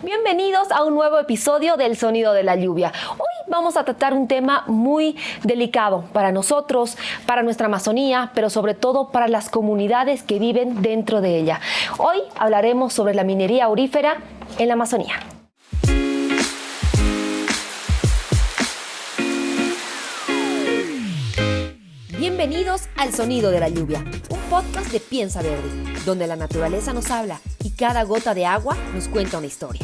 Bienvenidos a un nuevo episodio del Sonido de la Lluvia. Hoy vamos a tratar un tema muy delicado para nosotros, para nuestra Amazonía, pero sobre todo para las comunidades que viven dentro de ella. Hoy hablaremos sobre la minería aurífera en la Amazonía. Bienvenidos al Sonido de la Lluvia, un podcast de Piensa Verde, donde la naturaleza nos habla y cada gota de agua nos cuenta una historia.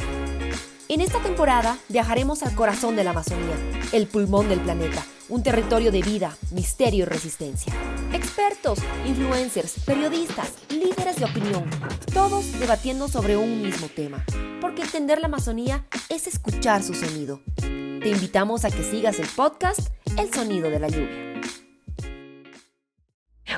En esta temporada viajaremos al corazón de la Amazonía, el pulmón del planeta, un territorio de vida, misterio y resistencia. Expertos, influencers, periodistas, líderes de opinión, todos debatiendo sobre un mismo tema, porque entender la Amazonía es escuchar su sonido. Te invitamos a que sigas el podcast El Sonido de la Lluvia.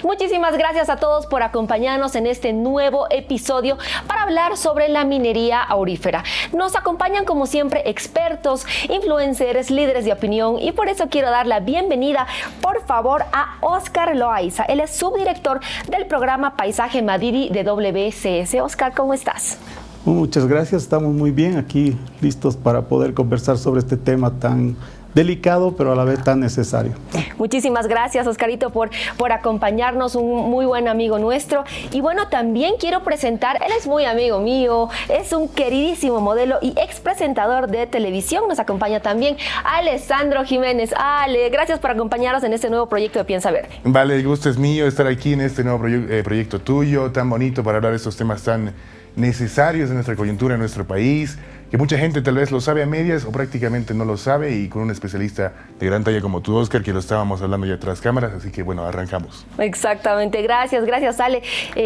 Muchísimas gracias a todos por acompañarnos en este nuevo episodio para hablar sobre la minería aurífera. Nos acompañan como siempre expertos, influencers, líderes de opinión y por eso quiero dar la bienvenida, por favor, a Oscar Loaiza. Él es subdirector del programa Paisaje Madidi de WCS. Oscar, ¿cómo estás? Muchas gracias, estamos muy bien aquí, listos para poder conversar sobre este tema tan delicado, pero a la vez tan necesario. Muchísimas gracias, Oscarito, por acompañarnos, un muy buen amigo nuestro. Y bueno, también quiero presentar, él es muy amigo mío, es un queridísimo modelo y ex presentador de televisión. Nos acompaña también Alessandro Jiménez. Ale, gracias por acompañarnos en este nuevo proyecto de Piensa Verde. Vale, el gusto es mío estar aquí en este nuevo proyecto tuyo, tan bonito para hablar de estos temas tan necesarios de nuestra coyuntura en nuestro país, que mucha gente tal vez lo sabe a medias o prácticamente no lo sabe, y con un especialista de gran talla como tú, Oscar, que lo estábamos hablando ya tras cámaras, así que bueno, arrancamos. Exactamente, gracias Ale,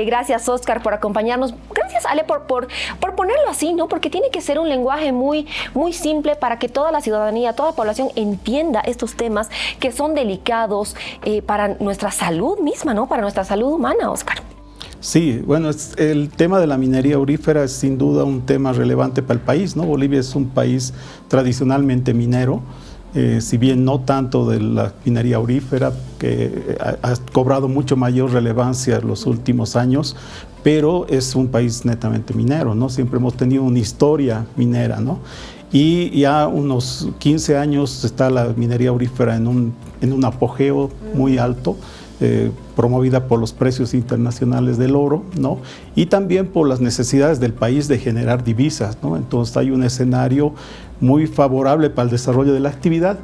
gracias Oscar por acompañarnos, gracias Ale por ponerlo así, ¿no? Porque tiene que ser un lenguaje muy simple para que toda la ciudadanía, toda la población entienda estos temas que son delicados para nuestra salud misma, ¿no? Para nuestra salud humana, Oscar. Sí, bueno, el tema de la minería aurífera es sin duda un tema relevante para el país, ¿no? Bolivia es un país tradicionalmente minero, si bien no tanto de la minería aurífera, que ha cobrado mucho mayor relevancia en los últimos años, pero es un país netamente minero, ¿no? Siempre hemos tenido una historia minera, ¿no? Y ya unos 15 años está la minería aurífera en un apogeo muy alto, promovida por los precios internacionales del oro, ¿no? Y también por las necesidades del país de generar divisas, ¿no? Entonces hay un escenario muy favorable para el desarrollo de la actividad,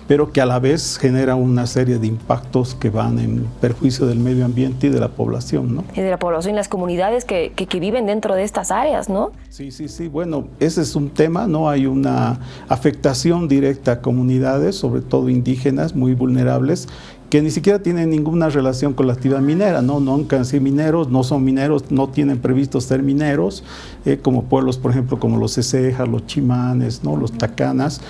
pero que a la vez genera una serie de impactos que van en perjuicio del medio ambiente y de la población, ¿no? Y de la población y las comunidades que viven dentro de estas áreas, ¿no? Sí. Bueno, ese es un tema, ¿no? Hay una afectación directa a comunidades, sobre todo indígenas, muy vulnerables, que ni siquiera tienen ninguna relación con la actividad minera, ¿no? Nunca han sido mineros, no son mineros, no tienen previsto ser mineros, como pueblos, por ejemplo, como los Cesejas, los Chimanes, ¿no? Los Tacanas,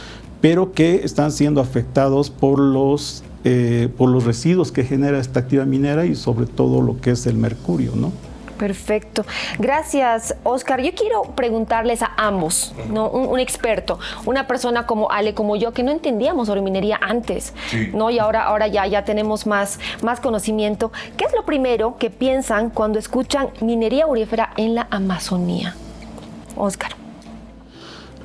pero que están siendo afectados por los residuos que genera esta actividad minera y sobre todo lo que es el mercurio, ¿no? Perfecto. Gracias, Oscar. Yo quiero preguntarles a ambos, ¿no? Un experto, una persona como Ale, como yo, que no entendíamos sobre minería antes, sí, ¿no? Y ahora ya tenemos más conocimiento. ¿Qué es lo primero que piensan cuando escuchan minería aurífera en la Amazonía? Oscar.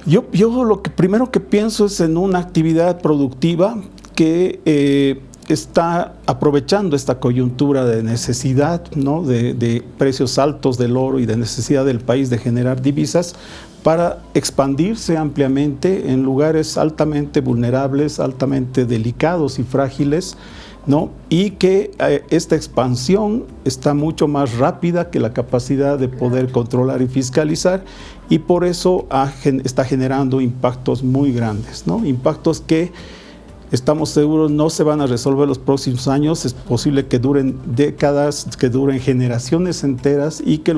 Yo lo primero que pienso es en una actividad productiva que está aprovechando esta coyuntura de necesidad, ¿no? de precios altos del oro y de necesidad del país de generar divisas para expandirse ampliamente en lugares altamente vulnerables, altamente delicados y frágiles, ¿no? Y que esta expansión está mucho más rápida que la capacidad de poder controlar y fiscalizar, y por eso está generando impactos muy grandes, ¿no? Impactos que estamos seguros no se van a resolver los próximos años. Es posible que duren décadas, que duren generaciones enteras, y que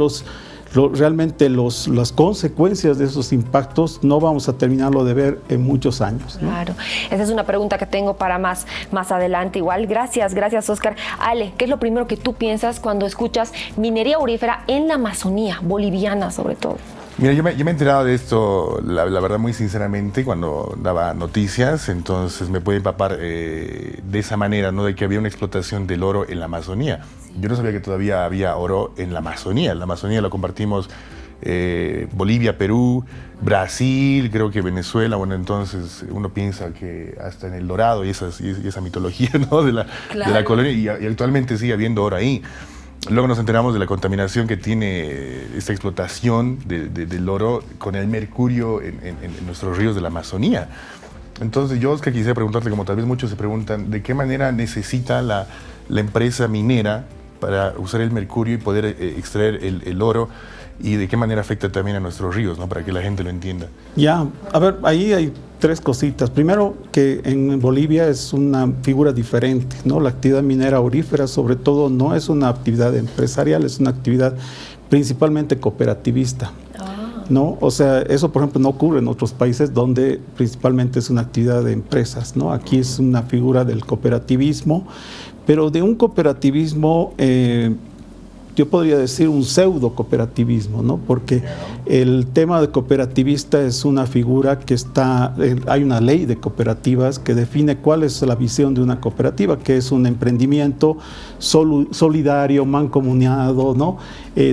realmente las consecuencias de esos impactos no vamos a terminarlo de ver en muchos años, ¿no? Claro, esa es una pregunta que tengo para más adelante igual. Gracias Oscar. Ale, ¿qué es lo primero que tú piensas cuando escuchas minería aurífera en la Amazonía boliviana sobre todo? Mira, yo me he enterado de esto, la verdad, muy sinceramente, cuando daba noticias, entonces me puede empapar de esa manera, ¿no? De que había una explotación del oro en la Amazonía. Yo no sabía que todavía había oro en la Amazonía. La Amazonía la compartimos Bolivia, Perú, Brasil, creo que Venezuela. Bueno, entonces uno piensa que hasta en El Dorado y esa mitología, ¿no? de la colonia, y actualmente sigue habiendo oro ahí. Luego nos enteramos de la contaminación que tiene esta explotación del oro con el mercurio en nuestros ríos de la Amazonía. Entonces yo, Oscar, quisiera preguntarte, como tal vez muchos se preguntan, ¿de qué manera necesita la empresa minera para usar el mercurio y poder extraer el oro? ¿Y de qué manera afecta también a nuestros ríos, ¿no? Para que la gente lo entienda. Ya, a ver, ahí hay tres cositas. Primero, que en Bolivia es una figura diferente, ¿no? La actividad minera aurífera, sobre todo, no es una actividad empresarial, es una actividad principalmente cooperativista, ¿no? O sea, eso, por ejemplo, no ocurre en otros países donde principalmente es una actividad de empresas, ¿no? Aquí es una figura del cooperativismo, pero de un cooperativismo... yo podría decir un pseudo cooperativismo, ¿no? Porque el tema de cooperativista es una figura que hay una ley de cooperativas que define cuál es la visión de una cooperativa, que es un emprendimiento solidario, mancomunado, ¿no?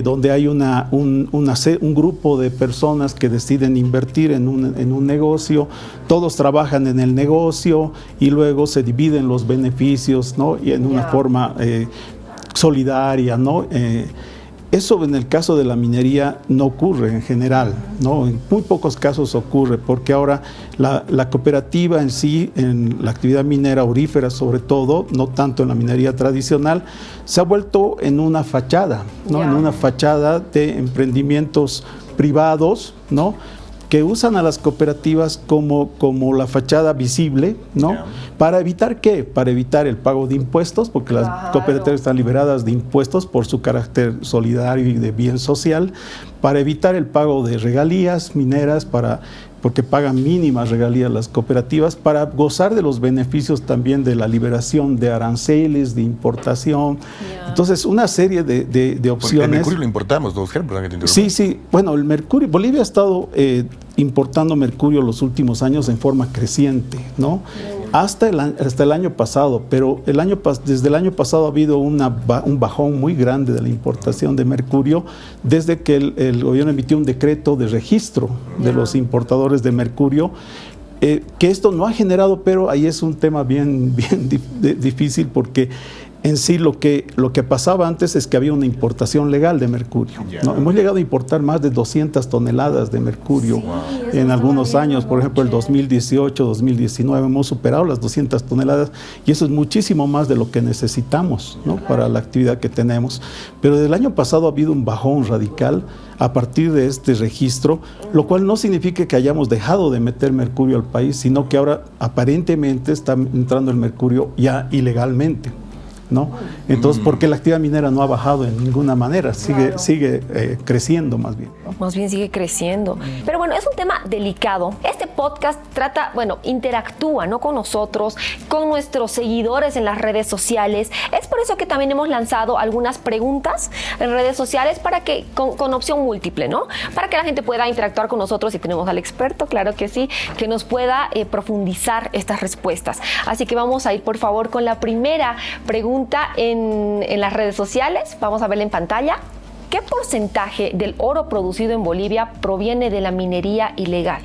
Donde hay un grupo de personas que deciden invertir en un negocio, todos trabajan en el negocio y luego se dividen los beneficios, ¿no? Y en una forma solidaria, ¿no? Eso en el caso de la minería no ocurre en general, ¿no? En muy pocos casos ocurre, porque ahora la cooperativa en sí, en la actividad minera aurífera sobre todo, no tanto en la minería tradicional, se ha vuelto en una fachada, ¿no? En una fachada de emprendimientos privados, ¿no? Que usan a las cooperativas como la fachada visible, ¿no? ¿Para evitar qué? Para evitar el pago de impuestos, porque las cooperativas están liberadas de impuestos por su carácter solidario y de bien social, para evitar el pago de regalías mineras, porque pagan mínimas regalías las cooperativas, para gozar de los beneficios también de la liberación de aranceles, de importación. Entonces, una serie de opciones. Porque el mercurio lo importamos, ¿no, Oscar? Perdón que te interrumpa. Sí. Bueno, el mercurio, Bolivia ha estado importando mercurio los últimos años en forma creciente, ¿no? Hasta el año pasado, pero desde el año pasado ha habido un bajón muy grande de la importación de mercurio desde que el gobierno emitió un decreto de registro de los importadores de mercurio, que esto no ha generado, pero ahí es un tema bien difícil, porque en sí lo que pasaba antes es que había una importación legal de mercurio, ¿no? Hemos llegado a importar más de 200 toneladas de mercurio en algunos años. Por ejemplo, el 2018, 2019 hemos superado las 200 toneladas y eso es muchísimo más de lo que necesitamos, ¿no? Para la actividad que tenemos. Pero desde el año pasado ha habido un bajón radical a partir de este registro, lo cual no significa que hayamos dejado de meter mercurio al país, sino que ahora aparentemente está entrando el mercurio ya ilegalmente, ¿no? Entonces, porque la actividad minera no ha bajado en ninguna manera, sigue creciendo más bien. Más bien sigue creciendo. Pero bueno, es un tema delicado. Este podcast interactúa, ¿no? Con nosotros, con nuestros seguidores en las redes sociales. Es por eso que también hemos lanzado algunas preguntas en redes sociales para que, con opción múltiple, ¿no? Para que la gente pueda interactuar con nosotros y tenemos al experto, claro que sí, que nos pueda profundizar estas respuestas. Así que vamos a ir, por favor, con la primera pregunta en las redes sociales. Vamos a verla en pantalla. ¿Qué porcentaje del oro producido en Bolivia proviene de la minería ilegal?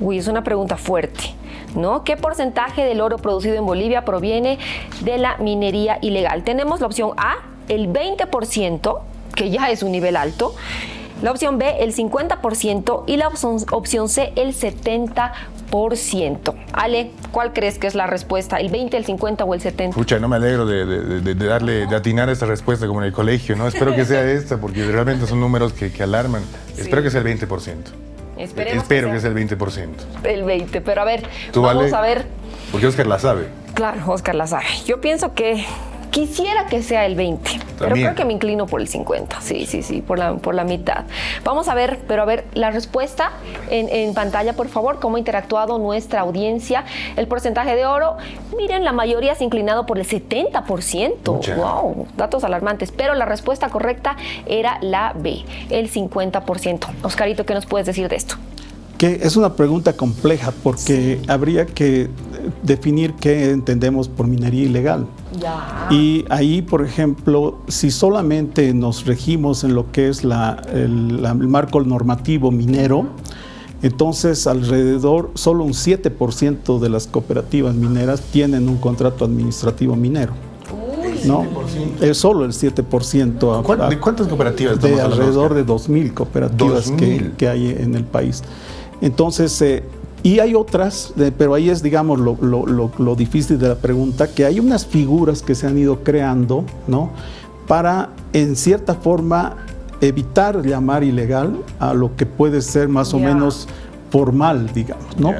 Uy, es una pregunta fuerte, ¿no? ¿Qué porcentaje del oro producido en Bolivia proviene de la minería ilegal? Tenemos la opción A, el 20%, que ya es un nivel alto. La opción B, el 50%, y la opción C, el 70%. Ale, ¿cuál crees que es la respuesta? ¿El 20, el 50 o el 70? Pucha, no me alegro de atinar esta respuesta como en el colegio, ¿no? Espero que sea esta, porque realmente son números que alarman. Sí. Espero que sea el 20%. Espero que sea el 20%. El 20%, pero a ver, vamos a ver. Porque Oscar la sabe. Claro, Oscar la sabe. Yo pienso que quisiera que sea el 20, pero creo que me inclino por el 50. Sí, por la mitad. Vamos a ver, la respuesta en pantalla, por favor, cómo ha interactuado nuestra audiencia. El porcentaje de oro, miren, la mayoría se ha inclinado por el 70%. Wow, datos alarmantes. Pero la respuesta correcta era la B, el 50%. Oscarito, ¿qué nos puedes decir de esto? Que es una pregunta compleja porque habría que definir qué entendemos por minería ilegal. Ya. Y ahí, por ejemplo, si solamente nos regimos en lo que es el marco normativo minero, entonces alrededor, solo un 7% de las cooperativas mineras tienen un contrato administrativo minero. ¿No? Es solo el 7%. ¿De cuántas cooperativas de estamos hablando, alrededor Oscar? de 2.000 cooperativas 2.000. que hay en el país. Entonces, y hay otras, pero ahí es, digamos, lo difícil de la pregunta, que hay unas figuras que se han ido creando, ¿no? Para, en cierta forma, evitar llamar ilegal a lo que puede ser más o menos formal, digamos, ¿no?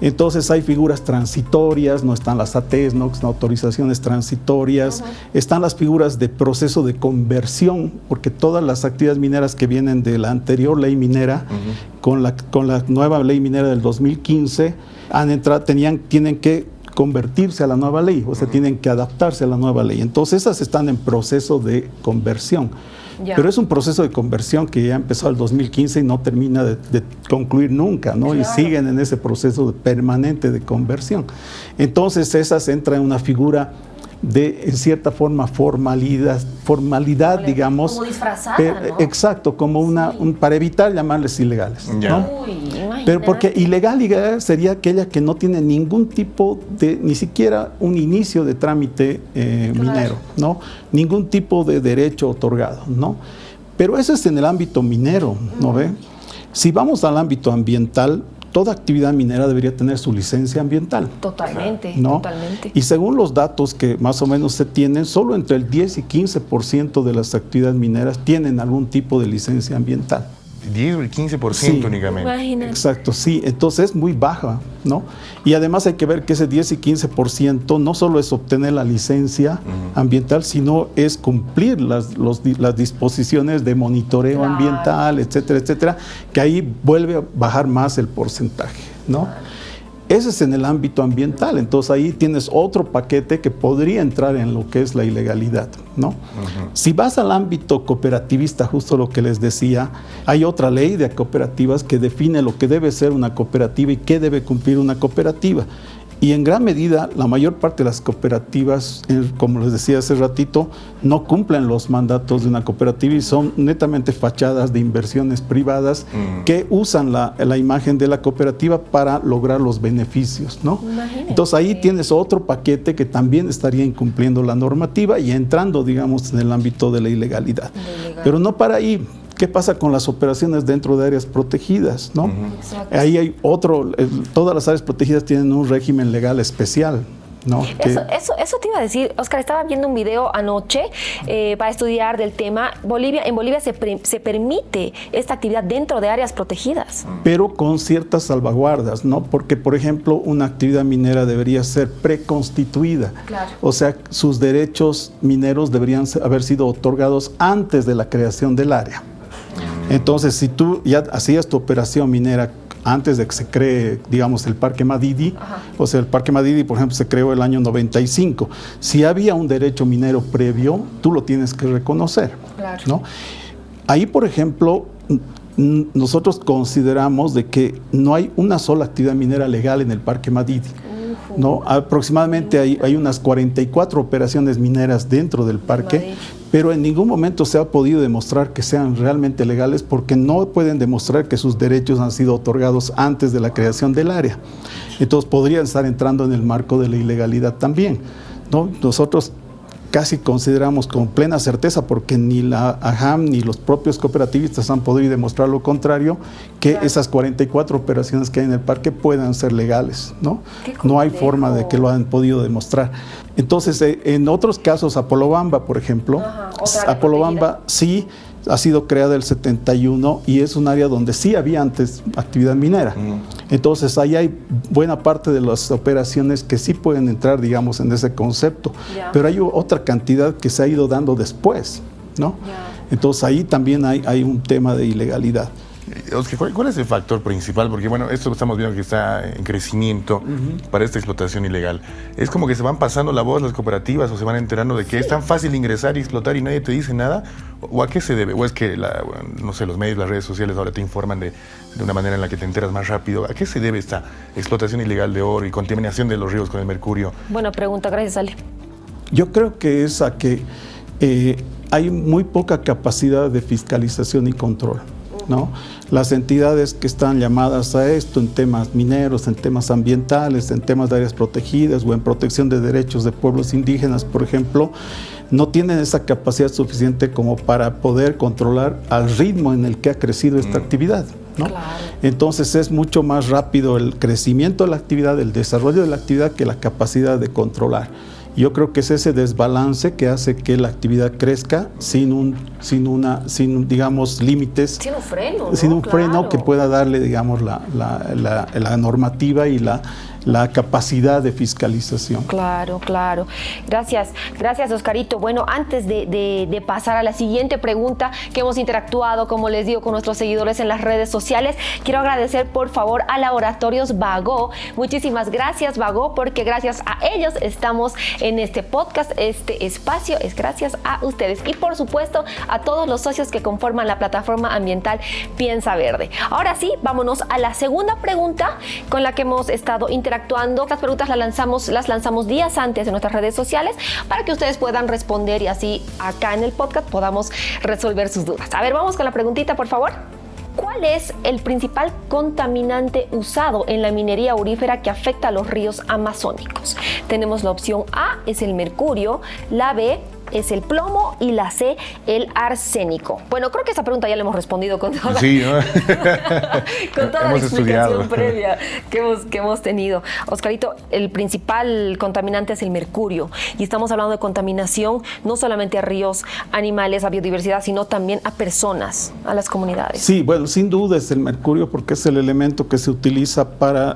Entonces hay figuras transitorias, no están las ATs, no están autorizaciones transitorias, están las figuras de proceso de conversión, porque todas las actividades mineras que vienen de la anterior ley minera, con la nueva ley minera del 2015, tienen que convertirse a la nueva ley, o sea, tienen que adaptarse a la nueva ley. Entonces esas están en proceso de conversión. Ya. Pero es un proceso de conversión que ya empezó el 2015 y no termina de concluir nunca, ¿no? Claro. Y siguen en ese proceso permanente de conversión. Entonces esas entran en una figura de, en cierta forma, formalidad, digamos. Como disfrazada, ¿no? Exacto, como para evitar llamarles ilegales, Ya. ¿no? Uy, imagínate. Pero porque ilegal sería aquella que no tiene ningún tipo de, ni siquiera un inicio de trámite minero, ¿no? Ningún tipo de derecho otorgado, ¿no? Pero eso es en el ámbito minero, ¿no ve? Si vamos al ámbito ambiental, toda actividad minera debería tener su licencia ambiental. Totalmente, ¿no? totalmente. Y según los datos que más o menos se tienen, solo entre el 10 y 15% de las actividades mineras tienen algún tipo de licencia ambiental. 10 o el 15% Sí. únicamente. Imagínate. Exacto, sí. Entonces es muy baja, ¿no? Y además hay que ver que ese 10 y 15% no solo es obtener la licencia ambiental, sino es cumplir las disposiciones de monitoreo Claro. ambiental, etcétera, etcétera, que ahí vuelve a bajar más el porcentaje, ¿no? Ese es en el ámbito ambiental, entonces ahí tienes otro paquete que podría entrar en lo que es la ilegalidad, ¿no? Si vas al ámbito cooperativista, justo lo que les decía, hay otra ley de cooperativas que define lo que debe ser una cooperativa y qué debe cumplir una cooperativa. Y en gran medida, la mayor parte de las cooperativas, como les decía hace ratito, no cumplen los mandatos de una cooperativa y son netamente fachadas de inversiones privadas que usan la imagen de la cooperativa para lograr los beneficios, ¿no? Imagínate. Entonces ahí tienes otro paquete que también estaría incumpliendo la normativa y entrando, digamos, en el ámbito de la ilegalidad. Pero no para ahí. ¿Qué pasa con las operaciones dentro de áreas protegidas, no? Exacto. Ahí hay todas las áreas protegidas tienen un régimen legal especial, ¿no? Eso te iba a decir, Oscar, estaba viendo un video anoche para estudiar del tema. En Bolivia se permite esta actividad dentro de áreas protegidas. Pero con ciertas salvaguardas, ¿no? Porque, por ejemplo, una actividad minera debería ser preconstituida. Claro. O sea, sus derechos mineros deberían haber sido otorgados antes de la creación del área. Entonces, si tú ya hacías tu operación minera antes de que se cree, digamos, el Parque Madidi, o sea, el Parque Madidi, por ejemplo, se creó el año 95. Si había un derecho minero previo, tú lo tienes que reconocer, Claro. ¿no? Ahí, por ejemplo, nosotros consideramos de que no hay una sola actividad minera legal en el Parque Madidi, ¿no? Aproximadamente hay unas 44 operaciones mineras dentro del parque, pero en ningún momento se ha podido demostrar que sean realmente legales porque no pueden demostrar que sus derechos han sido otorgados antes de la creación del área. Entonces podrían estar entrando en el marco de la ilegalidad también, ¿no? Nosotros casi consideramos con plena certeza, porque ni la AJAM ni los propios cooperativistas han podido demostrar lo contrario, que esas 44 operaciones que hay en el parque puedan ser legales, ¿no? No hay forma de que lo han podido demostrar. Entonces, en otros casos, Apolobamba, por ejemplo, Apolobamba sí ha sido creada el 71 y es un área donde sí había antes actividad minera. Entonces ahí hay buena parte de las operaciones que sí pueden entrar, digamos, en ese concepto. Pero hay otra cantidad que se ha ido dando después, ¿no? Entonces ahí también hay un tema de ilegalidad. Oscar, ¿cuál es el factor principal? Porque bueno, esto estamos viendo que está en crecimiento para esta explotación ilegal. Es como que se van pasando la voz las cooperativas o se van enterando de que es tan fácil ingresar y explotar y nadie te dice nada. ¿O a qué se debe? ¿O es que, no sé, los medios, las redes sociales ahora te informan de una manera en la que te enteras más rápido? ¿A qué se debe esta explotación ilegal de oro y contaminación de los ríos con el mercurio? Buena pregunta, gracias, Ale. Yo creo que es a que hay muy poca capacidad de fiscalización y control, ¿no? Las entidades que están llamadas a esto en temas mineros, en temas ambientales, en temas de áreas protegidas o en protección de derechos de pueblos indígenas, por ejemplo, no tienen esa capacidad suficiente como para poder controlar al ritmo en el que ha crecido esta actividad, ¿no? Claro. Entonces es mucho más rápido el crecimiento de la actividad, el desarrollo de la actividad que la capacidad de controlar. Yo creo que es ese desbalance que hace que la actividad crezca sin digamos, límites. Sin un freno, ¿no? Sin un freno Claro. que pueda darle, digamos, la normativa y la capacidad de fiscalización. Claro, claro. Gracias, Oscarito. Bueno, antes de pasar a la siguiente pregunta que hemos interactuado, como les digo, con nuestros seguidores en las redes sociales, quiero agradecer por favor a Laboratorios Bagó. Muchísimas gracias, Bagó, porque gracias a ellos estamos en este podcast, este espacio es gracias a ustedes y por supuesto a todos los socios que conforman la plataforma ambiental Piensa Verde. Ahora sí, vámonos a la segunda pregunta con la que hemos estado interactuando. Las preguntas las lanzamos días antes en nuestras redes sociales para que ustedes puedan responder y así acá en el podcast podamos resolver sus dudas. A ver, vamos con la preguntita, por favor. ¿Cuál es el principal contaminante usado en la minería aurífera que afecta a los ríos amazónicos? Tenemos la opción A, es el mercurio, la B es el plomo y la C, el arsénico. Bueno, creo que esa pregunta ya la hemos respondido con toda, Sí, ¿no? con toda la Hemos explicación estudiado. previa que hemos tenido. Oscarito, el principal contaminante es el mercurio y estamos hablando de contaminación no solamente a ríos, animales, a biodiversidad, sino también a personas, a las comunidades. Sí, bueno, sin duda es el mercurio porque es el elemento que se utiliza para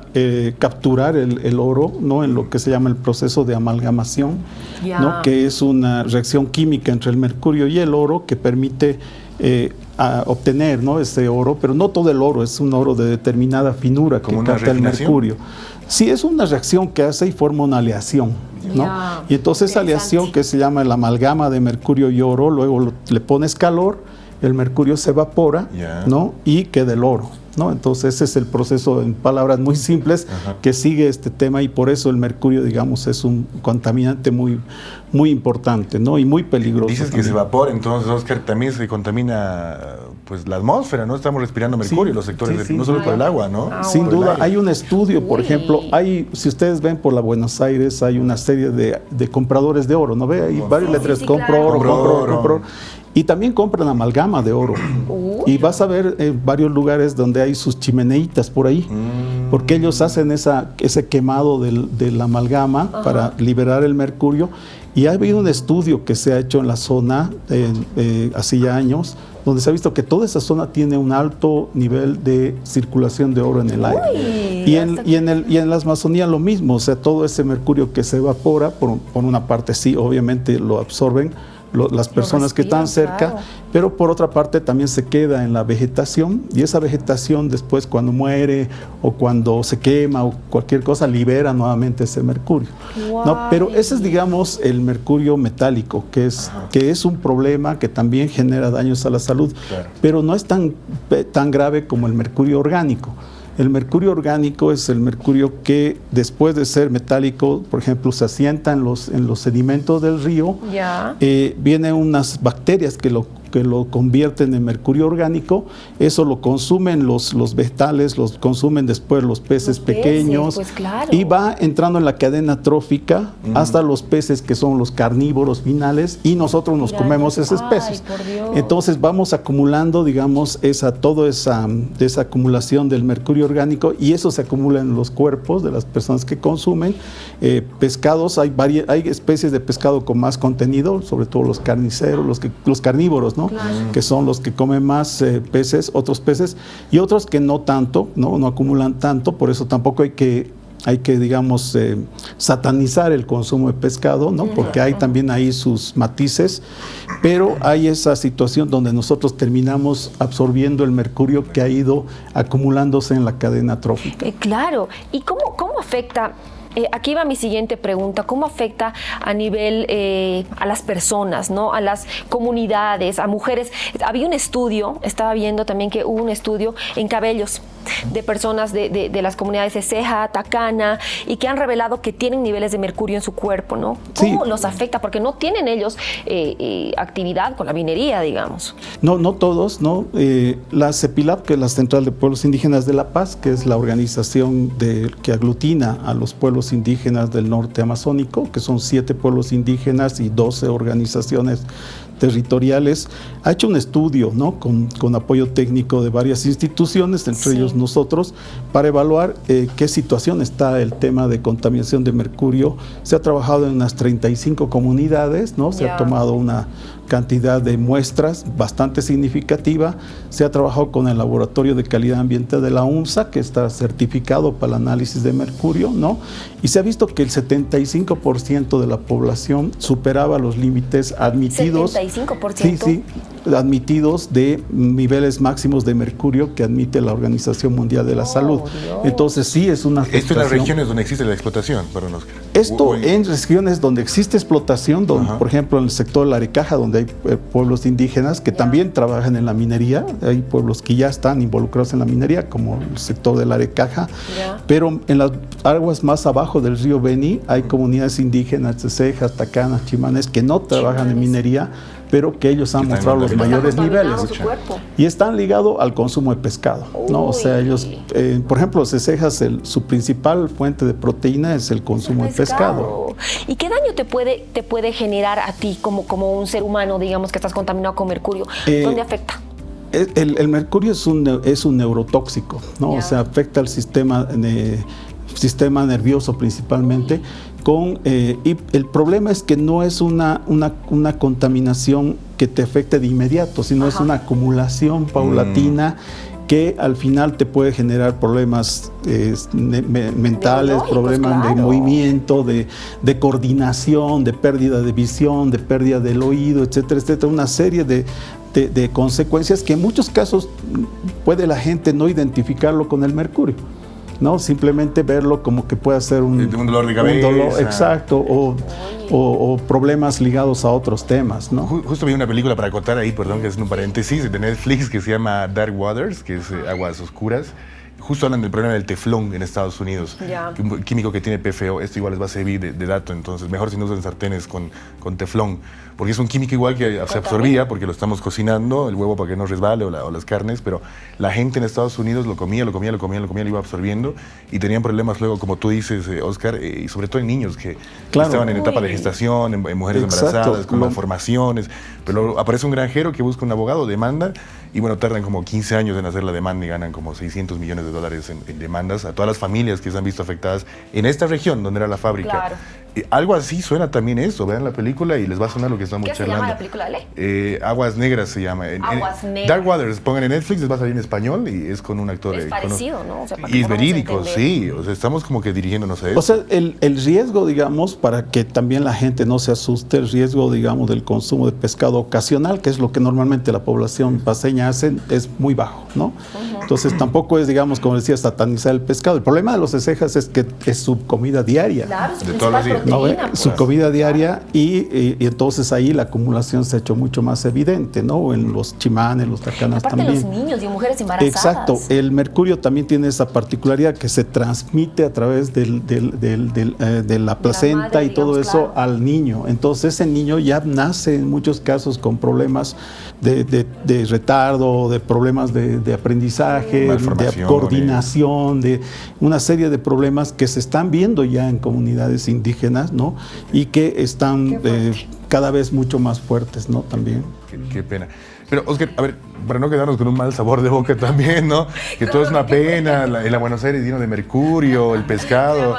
capturar el oro, ¿no? En lo que se llama el proceso de amalgamación, Ya. ¿no? Que es una reacción química entre el mercurio y el oro que permite obtener, ¿no? Ese oro, pero no todo el oro, es un oro de determinada finura que ¿Como una capta el refinación? mercurio. Sí, es una reacción que hace y forma una aleación, ¿no? Ya. Y entonces esa aleación que se llama la amalgama de mercurio y oro, luego le pones calor, el mercurio se evapora, Ya. ¿no? Y queda el oro, ¿no? Entonces ese es el proceso en palabras muy simples que sigue este tema y por eso el mercurio, digamos, es un contaminante muy importante, ¿no? Y muy peligroso. Dices que también. se evapora, entonces, Oscar, también se contamina pues la atmósfera, ¿no? Estamos respirando mercurio, Sí, los sectores, sí, sí. no solo por el agua, ¿no? Sin Por el duda, aire. hay un estudio, por Uy. ejemplo, si ustedes ven por la Buenos Aires, hay una serie de compradores de oro, ¿no ve? Hay varios Sí, letreros, sí, compro claro. oro, Compro compro oro, oro. compro oro. Y también compran amalgama de oro. Y vas a ver varios lugares donde hay sus chimeneitas por ahí, porque ellos hacen ese quemado de la amalgama para liberar el mercurio. Y ha habido un estudio que se ha hecho en la zona hace ya años, donde se ha visto que toda esa zona tiene un alto nivel de circulación de oro en el aire. Y en la Amazonía lo mismo, o sea, todo ese mercurio que se evapora, por una parte sí, obviamente lo absorben las personas que están respiran, cerca, claro. pero por otra parte también se queda en la vegetación y esa vegetación después cuando muere o cuando se quema o cualquier cosa libera nuevamente ese mercurio. ¿No? Pero ese es, digamos, el mercurio metálico, que es un problema que también genera daños a la salud, Claro. pero no es tan grave como el mercurio orgánico. El mercurio orgánico es el mercurio que después de ser metálico, por ejemplo, se asienta en los sedimentos del río. Ya. Vienen unas bacterias que lo convierten en mercurio orgánico. Eso lo consumen los vegetales, los consumen después los peces pequeños. Pues claro. Y va entrando en la cadena trófica hasta los peces que son los carnívoros finales y nosotros nos comemos esos peces. Por Dios. Entonces vamos acumulando, digamos, toda esa acumulación del mercurio orgánico y eso se acumula en los cuerpos de las personas que consumen pescados. Hay especies de pescado con más contenido, sobre todo los carniceros, los carnívoros, ¿no? Claro. Que son los que comen más peces, otros peces y otros que no tanto, no acumulan tanto, por eso tampoco hay que hay que digamos, satanizar el consumo de pescado, ¿no? Porque hay también ahí sus matices, pero hay esa situación donde nosotros terminamos absorbiendo el mercurio que ha ido acumulándose en la cadena trófica. Claro, ¿y cómo afecta? Aquí va mi siguiente pregunta. ¿Cómo afecta a nivel a las personas, ¿no? A las comunidades, a mujeres? Había un estudio, estaba viendo también que hubo un estudio en cabellos de personas de las comunidades de Ceja, Tacana, y que han revelado que tienen niveles de mercurio en su cuerpo, ¿no? ¿Cómo los afecta? Porque no tienen ellos actividad con la minería, digamos. No todos, ¿no? La CEPILAP, que es la Central de Pueblos Indígenas de La Paz, que es la organización que aglutina a los pueblos indígenas del norte amazónico, que son 7 pueblos indígenas y 12 organizaciones territoriales, ha hecho un estudio, ¿no? con apoyo técnico de varias instituciones, entre ellos nosotros, para evaluar qué situación está el tema de contaminación de mercurio. Se ha trabajado en unas 35 comunidades, ¿no? Se ha tomado una cantidad de muestras bastante significativa. Se ha trabajado con el Laboratorio de Calidad Ambiental de la UNSA, que está certificado para el análisis de mercurio, ¿no? Y se ha visto que el 75% de la población superaba los límites admitidos. ¿75%? Sí, admitidos de niveles máximos de mercurio que admite la Organización Mundial de la Salud. Dios. Entonces sí es una frustración. Esto en las regiones donde existe la explotación, perdón, Oscar. Esto en regiones donde existe explotación, donde, por ejemplo en el sector de la Arecaja, donde hay pueblos indígenas que también trabajan en la minería, hay pueblos que ya están involucrados en la minería, como el sector de la Arecaja, pero en las aguas más abajo del río Beni hay comunidades indígenas de Cejas, Tacanas, Chimanes, que no trabajan en minería, pero que ellos han mostrado los mayores niveles y están ligados al consumo de pescado, ¿no? O sea, ellos, por ejemplo, Cejas, su principal fuente de proteína es el consumo de pescado. ¿Y qué daño te puede generar a ti como un ser humano, digamos, que estás contaminado con mercurio? ¿Dónde afecta? El mercurio es un neurotóxico, ¿no? O sea, afecta al sistema nervioso principalmente. Y el problema es que no es una contaminación que te afecte de inmediato, sino es una acumulación paulatina que al final te puede generar problemas mentales, problemas de movimiento, de coordinación, de pérdida de visión, de pérdida del oído, etcétera, etcétera. Una serie de consecuencias que en muchos casos puede la gente no identificarlo con el mercurio, ¿no? Simplemente verlo como que puede ser un dolor de cabeza. Exacto, o problemas ligados a otros temas, ¿no? Justo vi una película para acotar ahí, perdón que es un paréntesis, de Netflix que se llama Dark Waters, que es Aguas Oscuras. Justo hablan del problema del teflón en Estados Unidos, un químico que tiene PFO. Esto igual les va a servir de dato, entonces mejor si no usan sartenes con teflón, porque es un químico igual que se absorbía porque lo estamos cocinando, el huevo para que no resbale o las carnes, pero la gente en Estados Unidos lo comía, lo iba absorbiendo y tenían problemas luego, como tú dices, Oscar, y sobre todo en niños que estaban en etapa de gestación, en mujeres embarazadas, con malformaciones, pero aparece un granjero que busca un abogado, demanda, y bueno, tardan como 15 años en hacer la demanda y ganan como $600 millones en demandas a todas las familias que se han visto afectadas en esta región donde era la fábrica. Claro. Algo así suena también eso, vean la película y les va a sonar lo que estamos charlando. ¿Qué se llama la película, Ale? Aguas Negras se llama. Aguas Negras. Dark Waters, pongan en Netflix, les va a salir en español y es con un actor. Es parecido, ¿no? O sea, y es verídico, sí. O sea, estamos como que dirigiéndonos a eso. O sea, el riesgo, digamos, para que también la gente no se asuste, el riesgo, digamos, del consumo de pescado ocasional, que es lo que normalmente la población paseña hace, es muy bajo, ¿no? Entonces tampoco es, digamos, como decía, satanizar el pescado. El problema de los cejas es que es su comida diaria. Claro, de todos los días. Su comida diaria y entonces ahí la acumulación se ha hecho mucho más evidente, ¿no? En los chimanes, los tacanas aparte también. Los niños y mujeres embarazadas. Exacto. El mercurio también tiene esa particularidad que se transmite a través de la placenta madre, y todo eso al niño. Entonces ese niño ya nace en muchos casos con problemas de retardo, de problemas de aprendizaje, de coordinación, de una serie de problemas que se están viendo ya en comunidades indígenas, ¿no? Y que están cada vez mucho más fuertes, ¿no? También. Qué pena. Pero, Oscar, a ver, para no quedarnos con un mal sabor de boca también, ¿no? Que todo es una pena, la Buenos Aires lleno de mercurio, el pescado.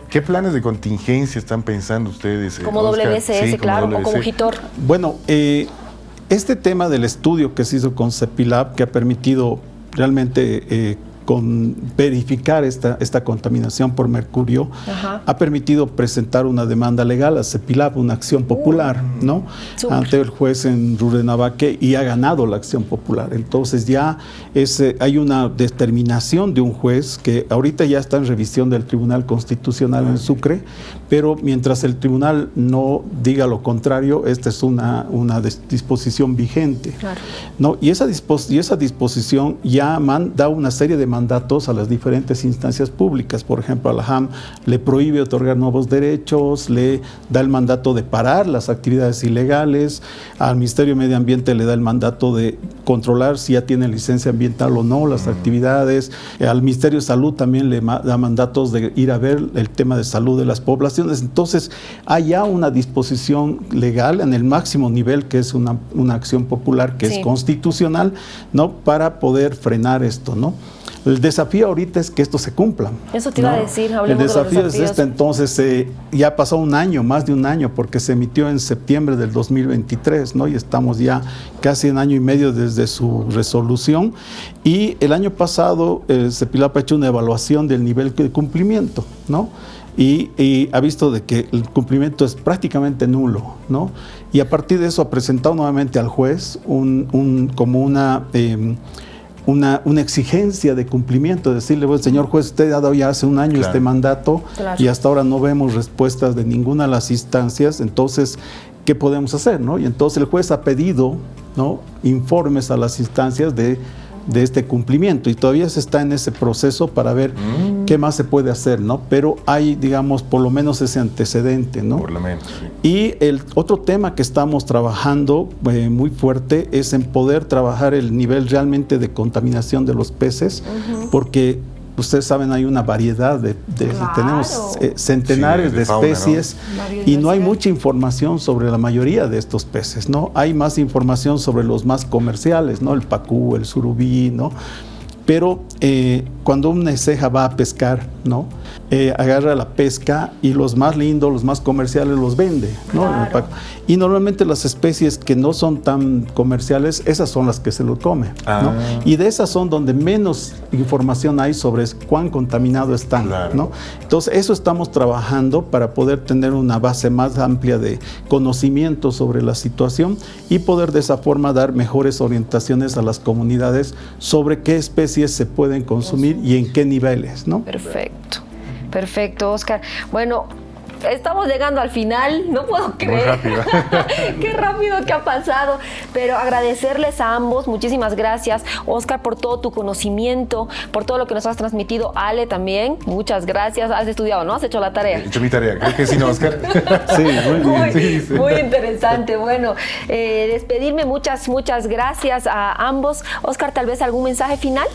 ¿Qué planes de contingencia están pensando ustedes? Como Oscar? WCS, sí, claro, o como Gitor. Bueno, este tema del estudio que se hizo con CEPILAP, que ha permitido realmente con verificar esta contaminación por mercurio, ha permitido presentar una demanda legal a CEPILAB, una acción popular, ¿no? Ante el juez en Rurrenabaque, y ha ganado la acción popular. Entonces ya hay una determinación de un juez que ahorita ya está en revisión del Tribunal Constitucional en Sucre, pero mientras el tribunal no diga lo contrario, esta es una disposición vigente, ¿no? Y esa disposición ya da una serie de mandatos a las diferentes instancias públicas. Por ejemplo, a la JAM le prohíbe otorgar nuevos derechos, le da el mandato de parar las actividades ilegales, al Ministerio de Medio Ambiente le da el mandato de controlar si ya tiene licencia ambiental o no las actividades, al Ministerio de Salud también le da mandatos de ir a ver el tema de salud de las poblaciones. Entonces hay ya una disposición legal en el máximo nivel, que es una acción popular que es constitucional, ¿no? Para poder frenar esto, ¿no? El desafío ahorita es que esto se cumpla. Eso te iba a decir, hablemos el desafío de los desafíos. Es entonces ya pasó un año, más de un año, porque se emitió en septiembre del 2023, ¿no? Y estamos ya casi un año y medio desde su resolución. Y el año pasado CEPILAB ha hecho una evaluación del nivel de cumplimiento, ¿no? Y ha visto de que el cumplimiento es prácticamente nulo, ¿no? Y a partir de eso ha presentado nuevamente al juez como una exigencia de cumplimiento, decirle, bueno, señor juez, usted ha dado ya hace un año este mandato y hasta ahora no vemos respuestas de ninguna de las instancias, entonces, ¿qué podemos hacer, no? Y entonces el juez ha pedido, ¿no?, informes a las instancias de este cumplimiento, y todavía se está en ese proceso para ver qué más se puede hacer, ¿no? Pero hay, digamos, por lo menos ese antecedente, ¿no? Por lo menos, sí. Y el otro tema que estamos trabajando muy fuerte es en poder trabajar el nivel realmente de contaminación de los peces, porque ustedes saben, hay una variedad tenemos centenares de fauna, especies, ¿no? Y no hay mucha información sobre la mayoría de estos peces, ¿no? Hay más información sobre los más comerciales, ¿no? El pacú, el surubí, ¿no? Pero cuando una ceja va a pescar, ¿no? Agarra la pesca y los más lindos, los más comerciales los vende, ¿no? Claro. Y normalmente las especies que no son tan comerciales, esas son las que se lo comen, ¿no? Y de esas son donde menos información hay sobre cuán contaminado están, ¿no? Entonces eso estamos trabajando para poder tener una base más amplia de conocimiento sobre la situación y poder de esa forma dar mejores orientaciones a las comunidades sobre qué especies se pueden consumir y en qué niveles, ¿no? Perfecto. Perfecto, Óscar. Bueno, estamos llegando al final, no puedo creer. Muy rápido. Qué rápido que ha pasado. Pero agradecerles a ambos, muchísimas gracias, Óscar, por todo tu conocimiento, por todo lo que nos has transmitido. Ale también, muchas gracias. Has estudiado, ¿no? Has hecho la tarea. He hecho mi tarea, creo que sí, ¿no, Óscar? Sí, muy bien. Muy interesante. Bueno, despedirme, muchas gracias a ambos. Óscar, tal vez algún mensaje final.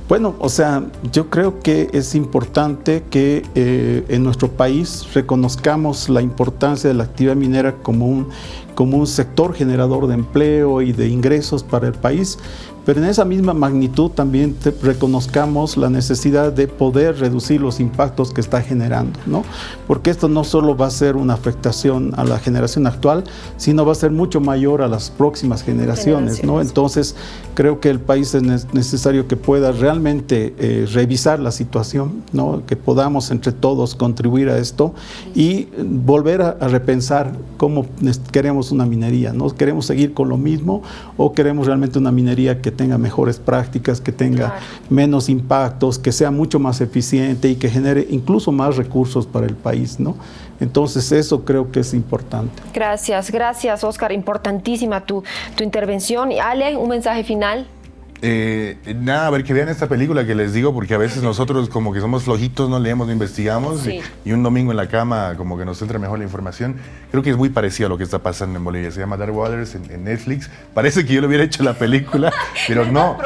Bueno, o sea, yo creo que es importante que en nuestro país reconozcamos la importancia de la actividad minera como un sector generador de empleo y de ingresos para el país, pero en esa misma magnitud también reconozcamos la necesidad de poder reducir los impactos que está generando, ¿no? Porque esto no solo va a ser una afectación a la generación actual, sino va a ser mucho mayor a las próximas generaciones, ¿no? Entonces, creo que el país es necesario que pueda realmente revisar la situación, ¿no? Que podamos entre todos contribuir a esto y volver a repensar cómo queremos una minería, ¿no? ¿Queremos seguir con lo mismo o queremos realmente una minería que tenga mejores prácticas, que tenga menos impactos, que sea mucho más eficiente y que genere incluso más recursos para el país, ¿no? Entonces eso creo que es importante. Gracias, Óscar, importantísima tu intervención. Y Ale, un mensaje final. Nada, a ver, que vean esta película que les digo, porque a veces nosotros como que somos flojitos, no leemos, no investigamos, y un domingo en la cama como que nos entra mejor la información. Creo que es muy parecido a lo que está pasando en Bolivia. Se llama Dark Waters en Netflix. Parece que yo le hubiera hecho la película, pero no,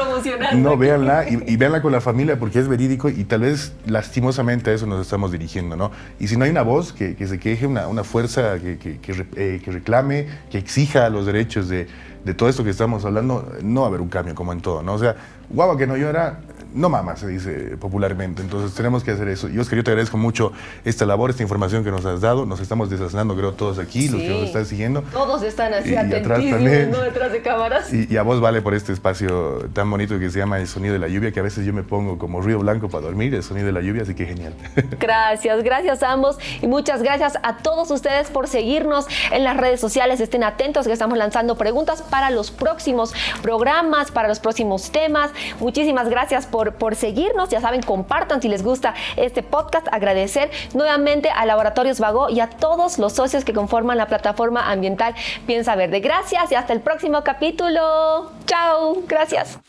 véanla y véanla con la familia porque es verídico y tal vez lastimosamente a eso nos estamos dirigiendo, ¿no? Y si no hay una voz que se queje, una fuerza que reclame, que exija los derechos de todo esto que estamos hablando, no va a haber un cambio como en todo, ¿no? O sea, guagua que no llora, no mama, se dice popularmente. Entonces tenemos que hacer eso. Y Oscar, yo te agradezco mucho esta labor, esta información que nos has dado. Nos estamos desasnando, creo, todos aquí, los que nos están siguiendo. Todos están así y atrás atentísimos, también. ¿no? Detrás de cámaras. Y a vos, Vale, por este espacio tan bonito que se llama El Sonido de la Lluvia, que a veces yo me pongo como ruido blanco para dormir, el sonido de la lluvia, así que genial. Gracias a ambos y muchas gracias a todos ustedes por seguirnos en las redes sociales. Estén atentos que estamos lanzando preguntas para los próximos programas, para los próximos temas. Muchísimas gracias por seguirnos. Ya saben, compartan si les gusta este podcast. Agradecer nuevamente a Laboratorios Vago y a todos los socios que conforman la plataforma ambiental Piensa Verde. Gracias y hasta el próximo capítulo. Chao, gracias.